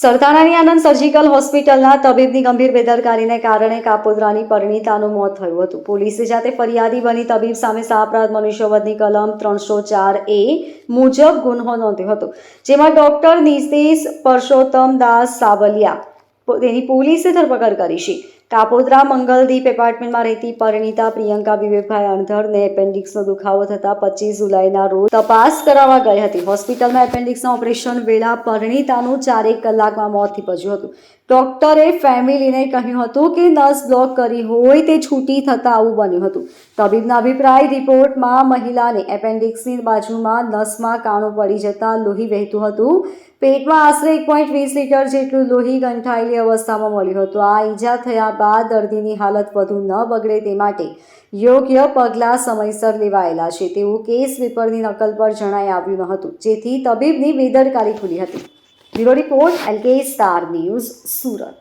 સરથાણાની આનંદ surgical હોસ્પિટલના તબીબની ગંભીર બેદરકારીને કારણે કાપોદ્રાની પરિણીતાનું મોત થયું હતું. પોલીસે જાતે ફરિયાદી બની તબીબ સામે શાહપ્રાંત મનુષ્યવધની કલમ 304A મુજબ ગુન્હો નોંધ્યો હતો, જેમાં ડોક્ટર નિતેશ પરસોત્તમ દાસ સાવલિયા તેની પોલીસે ધરપકડ કરી છે. કાપોદ્રા મંગલદીપ એપાર્ટમેન્ટમાં રહેતી પરિણીતા પ્રિયંકા વિવેકભાઈ અણધરને એપેન્ડિક્સનો દુખાવો થતાં 25 જુલાઈના રોજ તપાસ કરાવવા ગઈ હતી. હોસ્પિટલમાં એપેન્ડિક્સના ઓપરેશન વેળા પરિણીતાનું 4 કલાકમાં મોત નીપજ્યું હતું. ડોક્ટરે ફેમિલીને કહ્યું હતું કે નસ બ્લોક કરી હોય તે છૂટી થતાં આવું બન્યું હતું. તબીબના અભિપ્રાય રિપોર્ટમાં મહિલાને એપેન્ડિક્સની બાજુમાં નસમાં કાણું પડી જતાં લોહી વહેતું હતું. પેટમાં આશરે 1.20 લીટર જેટલું લોહી ગંઠાયેલી અવસ્થામાં મળ્યું હતું. આ ઈજા થયા બાદ દર્દીની હાલત વધુ ન બગડે તે માટે યોગ્ય પગલાં સમયસર લેવાયેલા છે તેવું કેસ પેપરની નકલ પર જણાઈ આવ્યું ન હતું, જેથી તબીબની બેદરકારી ખુલી હતી. Bureau report LK star news, Surat.